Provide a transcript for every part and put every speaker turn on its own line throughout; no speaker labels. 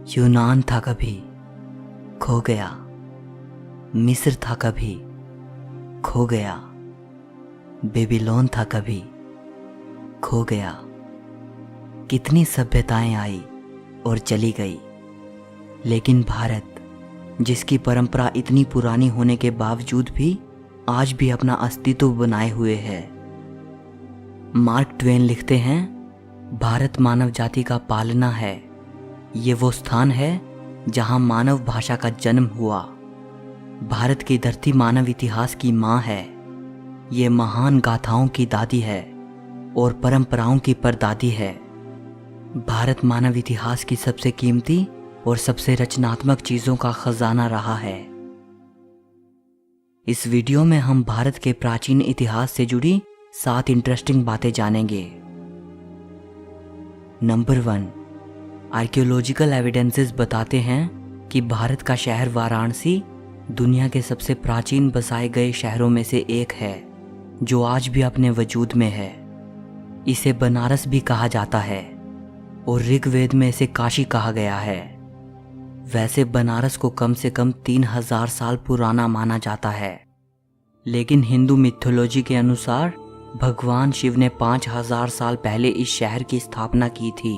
यूनान था कभी, खो गया। मिस्र था कभी, खो गया। बेबीलोन था कभी, खो गया। कितनी सभ्यताएं आई और चली गई, लेकिन भारत, जिसकी परंपरा इतनी पुरानी होने के बावजूद भी आज भी अपना अस्तित्व बनाए हुए है। मार्क ट्वेन लिखते हैं, भारत मानव जाति का पालना है। ये वो स्थान है जहां मानव भाषा का जन्म हुआ। भारत की धरती मानव इतिहास की माँ है। ये महान गाथाओं की दादी है और परंपराओं की परदादी है। भारत मानव इतिहास की सबसे कीमती और सबसे रचनात्मक चीज़ों का खजाना रहा है। इस वीडियो में हम भारत के प्राचीन इतिहास से जुड़ी 7 इंटरेस्टिंग बातें जानेंगे। नंबर 1, आर्कियोलॉजिकल एविडेंसेस बताते हैं कि भारत का शहर वाराणसी दुनिया के सबसे प्राचीन बसाए गए शहरों में से एक है, जो आज भी अपने वजूद में है। इसे बनारस भी कहा जाता है और ऋग्वेद में इसे काशी कहा गया है। वैसे बनारस को कम से कम 3000 साल पुराना माना जाता है, लेकिन हिंदू मिथोलॉजी के अनुसार भगवान शिव ने 5000 साल पहले इस शहर की स्थापना की थी।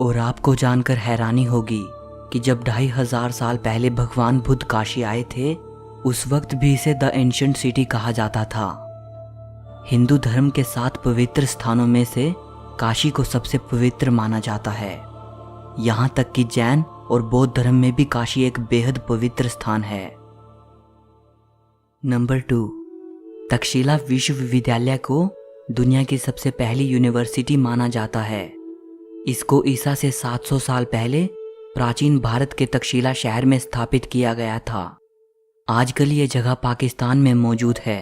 और आपको जानकर हैरानी होगी कि जब 2500 साल पहले भगवान बुद्ध काशी आए थे, उस वक्त भी इसे द एंशिएंट सिटी कहा जाता था। हिंदू धर्म के 7 पवित्र स्थानों में से काशी को सबसे पवित्र माना जाता है। यहाँ तक कि जैन और बौद्ध धर्म में भी काशी एक बेहद पवित्र स्थान है। नंबर 2, तक्षशिला विश्वविद्यालय को दुनिया की सबसे पहली यूनिवर्सिटी माना जाता है। इसको ईसा से 700 साल पहले प्राचीन भारत के तक्षशिला शहर में स्थापित किया गया था। आजकल ये जगह पाकिस्तान में मौजूद है।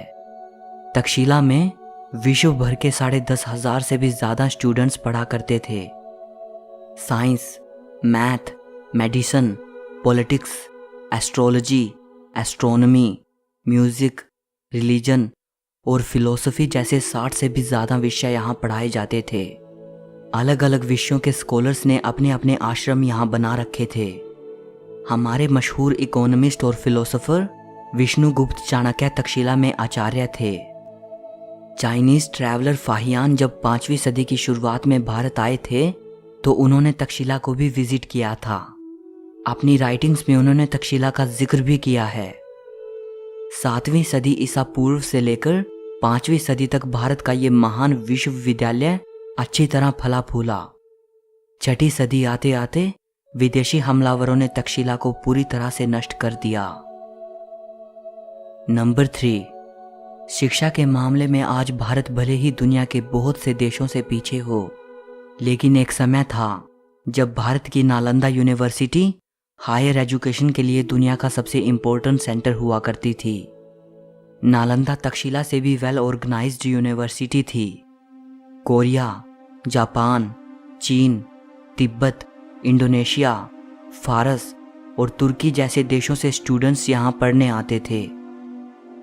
तक्षशिला में विश्व भर के 10,500 से भी ज़्यादा स्टूडेंट्स पढ़ा करते थे। Science, math, medicine, politics, astrology, astronomy, music, religion और फिलॉसफी जैसे 60 से भी ज़्यादा विषय यहाँ पढ़ाए जाते थे। अलग अलग विषयों के स्कॉलर्स ने अपने अपने आश्रम यहाँ बना रखे थे। हमारे मशहूर इकोनॉमिस्ट और फिलोसोफर विष्णुगुप्त चाणक्य तक्षशिला में आचार्य थे। चाइनीज़ ट्रैवलर फाहियान जब 5वीं सदी की शुरुआत में भारत आए थे, तो उन्होंने तक्षशिला को भी विजिट किया था। अपनी राइटिंग्स में उन्होंने तक्षशिला का जिक्र भी किया है। 7वीं सदी ईसा पूर्व से लेकर 5वीं सदी तक भारत का ये महान विश्वविद्यालय अच्छी तरह फला फूला। 6ठी सदी आते आते विदेशी हमलावरों ने तक्षशिला को पूरी तरह से नष्ट कर दिया। नंबर 3, शिक्षा के मामले में आज भारत भले ही दुनिया के बहुत से देशों से पीछे हो, लेकिन एक समय था जब भारत की नालंदा यूनिवर्सिटी हायर एजुकेशन के लिए दुनिया का सबसे इम्पोर्टेंट सेंटर हुआ करती थी। नालंदा तक्षशिला से भी वेल ऑर्गेनाइज्ड यूनिवर्सिटी थी। कोरिया, जापान, चीन, तिब्बत, इंडोनेशिया, फारस और तुर्की जैसे देशों से स्टूडेंट्स यहाँ पढ़ने आते थे।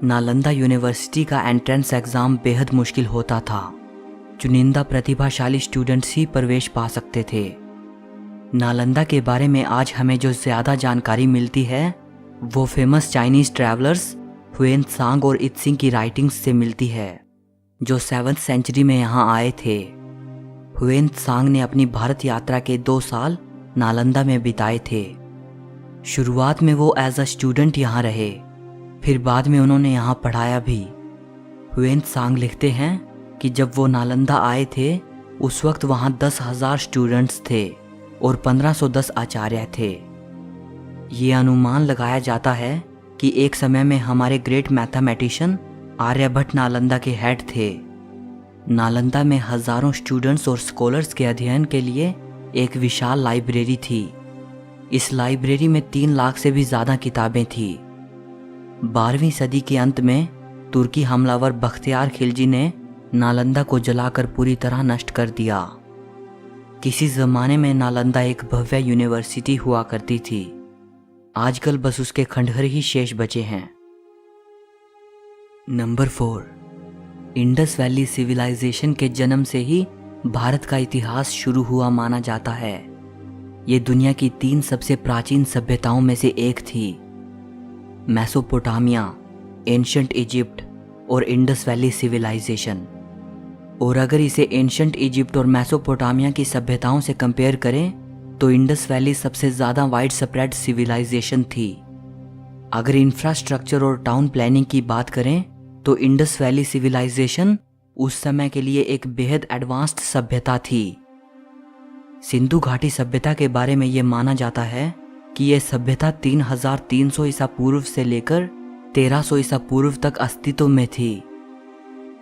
नालंदा यूनिवर्सिटी का एंट्रेंस एग्ज़ाम बेहद मुश्किल होता था। चुनिंदा प्रतिभाशाली स्टूडेंट्स ही प्रवेश पा सकते थे। नालंदा के बारे में आज हमें जो ज़्यादा जानकारी मिलती है, वो famous Chinese travellers when Tsang और इत्सिंग की राइटिंग्स से मिलती है, जो 7th सेंचुरी में यहाँ आए थे। हुएन त्सांग ने अपनी भारत यात्रा के 2 साल नालंदा में बिताए थे। शुरुआत में वो एज अ स्टूडेंट यहाँ रहे, फिर बाद में उन्होंने यहाँ पढ़ाया भी। हुएन त्सांग लिखते हैं कि जब वो नालंदा आए थे, उस वक्त वहाँ 10,000 स्टूडेंट्स थे और 1510 आचार्य थे। ये अनुमान लगाया जाता है कि एक समय में हमारे ग्रेट मैथमेटिशियन आर्यभट्ट नालंदा के हेड थे। नालंदा में हजारों स्टूडेंट्स और स्कॉलर्स के अध्ययन के लिए एक विशाल लाइब्रेरी थी। इस लाइब्रेरी में 3 लाख से भी ज़्यादा किताबें थी। 12वीं सदी के अंत में तुर्की हमलावर बख्तियार खिलजी ने नालंदा को जलाकर पूरी तरह नष्ट कर दिया। किसी ज़माने में नालंदा एक भव्य यूनिवर्सिटी हुआ करती थी। आजकल बस उसके खंडहर ही शेष बचे हैं। नंबर 4, इंडस वैली सिविलाइजेशन के जन्म से ही भारत का इतिहास शुरू हुआ माना जाता है। ये दुनिया की 3 सबसे प्राचीन सभ्यताओं में से एक थी, मेसोपोटामिया, एंशंट इजिप्ट और इंडस वैली सिविलाइजेशन। और अगर इसे एंशंट इजिप्ट और मेसोपोटामिया की सभ्यताओं से कंपेयर करें तो इंडस वैली सबसे ज़्यादा वाइड स्प्रेड सिविलाइजेशन थी। अगर इंफ्रास्ट्रक्चर और टाउन प्लानिंग की बात करें तो इंडस वैली सिविलाइजेशन उस समय के लिए एक बेहद एडवांस्ड सभ्यता थी। सिंधु घाटी सभ्यता के बारे में यह माना जाता है कि यह सभ्यता 3300 ईसा पूर्व से लेकर 1300 ईसा पूर्व तक अस्तित्व में थी।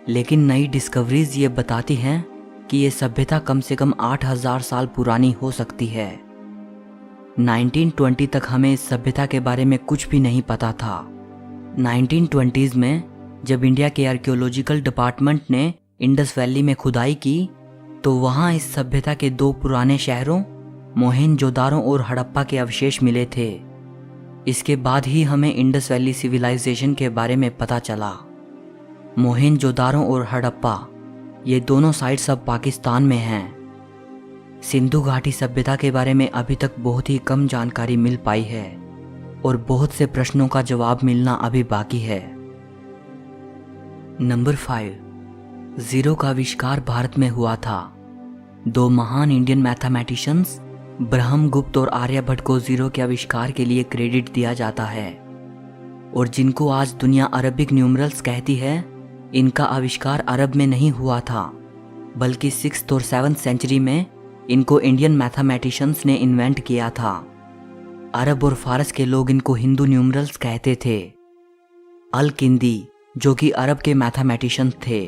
लेकिन नई डिस्कवरीज ये बताती हैं कि यह सभ्यता कम से कम 8000 साल पुरानी हो सकती है। 1920 तक हमें इस सभ्यता के बारे में कुछ भी नहीं पता था। 1920s में जब इंडिया के आर्कियोलॉजिकल डिपार्टमेंट ने इंडस वैली में खुदाई की तो वहाँ इस सभ्यता के 2 पुराने शहरों मोहेनजोदारो और हड़प्पा के अवशेष मिले थे। इसके बाद ही हमें इंडस वैली सिविलाइजेशन के बारे में पता चला। मोहेनजोदारो और हड़प्पा ये दोनों साइट्स अब पाकिस्तान में हैं। सिंधु घाटी सभ्यता के बारे में अभी तक बहुत ही कम जानकारी मिल पाई है और बहुत से प्रश्नों का जवाब मिलना अभी बाकी है। नंबर 5, जीरो का आविष्कार भारत में हुआ था। 2 महान इंडियन मैथमेटिशियंस ब्रह्मगुप्त और आर्यभट्ट को जीरो के आविष्कार के लिए क्रेडिट दिया जाता है और जिनको आज दुनिया अरबिक न्यूमरल्स कहती है, इनका आविष्कार अरब में नहीं हुआ था बल्कि 6th और 7th सेंचुरी में इनको इंडियन मैथमेटिशियंस ने इन्वेंट किया था। अरब और फारस के लोग इनको हिंदू न्यूमरल्स कहते थे। अल किंदी जो कि अरब के मैथमेटिशियन थे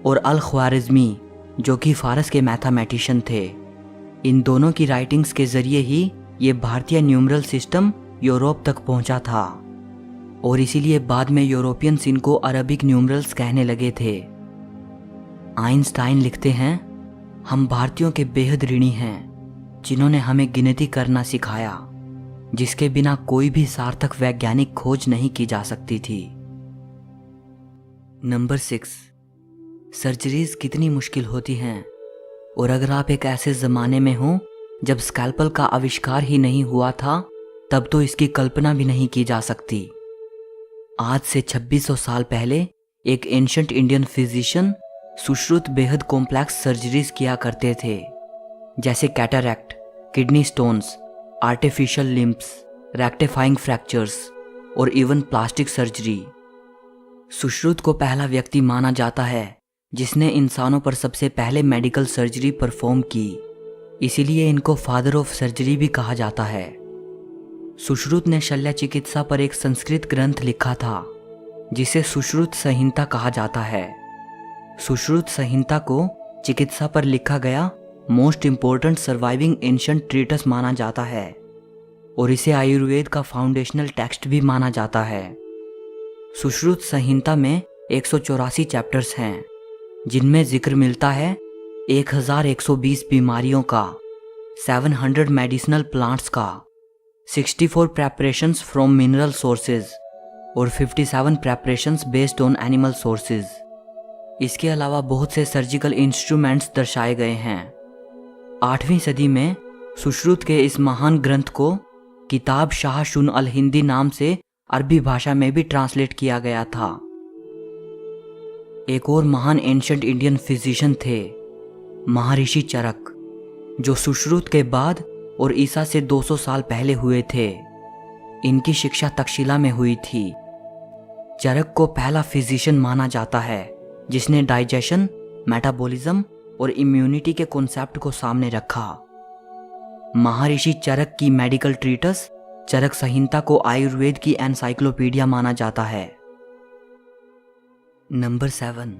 और अल ख्वारिज़मी जो कि फारस के मैथमेटिशियन थे। इन दोनों की राइटिंग्स के जरिए ही ये भारतीय न्यूमरल सिस्टम यूरोप तक पहुंचा था और इसीलिए बाद में यूरोपियंस इनको अरबिक न्यूमरल्स कहने लगे थे। आइंस्टाइन लिखते हैं, हम भारतीयों के बेहद ऋणी हैं जिन्होंने हमें गिनती करना सिखाया, जिसके बिना कोई भी सार्थक वैज्ञानिक खोज नहीं की जा सकती थी। नंबर 6, सर्जरीज कितनी मुश्किल होती हैं और अगर आप एक ऐसे ज़माने में हो जब स्कैल्पल का आविष्कार ही नहीं हुआ था तब तो इसकी कल्पना भी नहीं की जा सकती। आज से 2600 साल पहले एक एंशंट इंडियन फिजिशियन सुश्रुत बेहद कॉम्प्लेक्स सर्जरीज किया करते थे, जैसे cataract, kidney stones, artificial limbs, rectifying fractures और इवन प्लास्टिक सर्जरी। सुश्रुत को पहला व्यक्ति माना जाता है जिसने इंसानों पर सबसे पहले मेडिकल सर्जरी परफॉर्म की, इसीलिए इनको फादर ऑफ सर्जरी भी कहा जाता है। सुश्रुत ने शल्य चिकित्सा पर एक संस्कृत ग्रंथ लिखा था जिसे सुश्रुत संहिता कहा जाता है। सुश्रुत संहिता को चिकित्सा पर लिखा गया most important surviving ancient treatise माना जाता है और इसे आयुर्वेद का फाउंडेशनल टेक्स्ट भी माना जाता है। सुश्रुत संहिता में 184 चैप्टर्स हैं जिनमें जिक्र मिलता है 1120 बीमारियों का, 700 मेडिसिनल प्लांट्स का, 64 प्रेपरेशंस फ्रॉम मिनरल सोर्सेज और 57 preparations based on animal sources. इसके अलावा बहुत से सर्जिकल इंस्ट्रूमेंट्स दर्शाए गए हैं। 8वीं सदी में सुश्रुत के इस महान ग्रंथ को किताब शाह शुन अल हिंदी नाम से अरबी भाषा में भी ट्रांसलेट किया गया था। एक और महान एंशंट इंडियन फिजिशियन थे महर्षि चरक, जो सुश्रुत के बाद और ईसा से 200 साल पहले हुए थे। इनकी शिक्षा तक्षशिला में हुई थी। चरक को पहला फिजिशियन माना जाता है जिसने डाइजेशन, मेटाबॉलिज्म और इम्यूनिटी के कॉन्सेप्ट को सामने रखा। महर्षि चरक की मेडिकल ट्रीटस चरक संहिता को आयुर्वेद की एनसाइक्लोपीडिया माना जाता है। नंबर 7,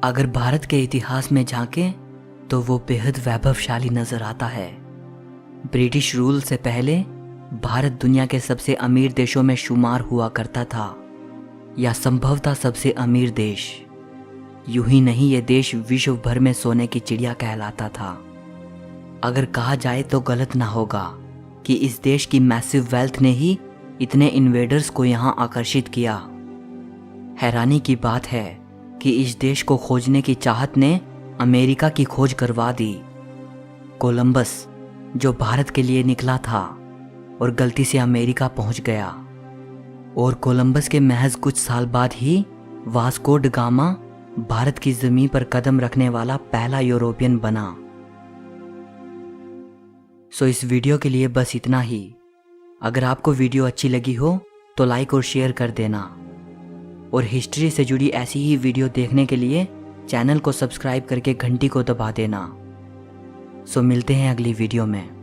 अगर भारत के इतिहास में झांकें तो वो बेहद वैभवशाली नजर आता है। ब्रिटिश रूल से पहले भारत दुनिया के सबसे अमीर देशों में शुमार हुआ करता था, या संभवतः सबसे अमीर देश। यूं ही नहीं, ये देश विश्व भर में सोने की चिड़िया कहलाता था। अगर कहा जाए तो गलत ना होगा कि इस देश की मैसिव वेल्थ ने ही इतने इन्वेडर्स को यहाँ आकर्षित किया। हैरानी की बात है कि इस देश को खोजने की चाहत ने अमेरिका की खोज करवा दी। कोलंबस जो भारत के लिए निकला था और गलती से अमेरिका पहुंच गया। और कोलंबस के महज कुछ साल बाद ही वास्को ड गामा भारत की जमीन पर कदम रखने वाला पहला यूरोपियन बना। सो इस वीडियो के लिए बस इतना ही। अगर आपको वीडियो अच्छी लगी हो तो लाइक और शेयर कर देना, और हिस्ट्री से जुड़ी ऐसी ही वीडियो देखने के लिए चैनल को सब्सक्राइब करके घंटी को दबा देना। सो मिलते हैं अगली वीडियो में।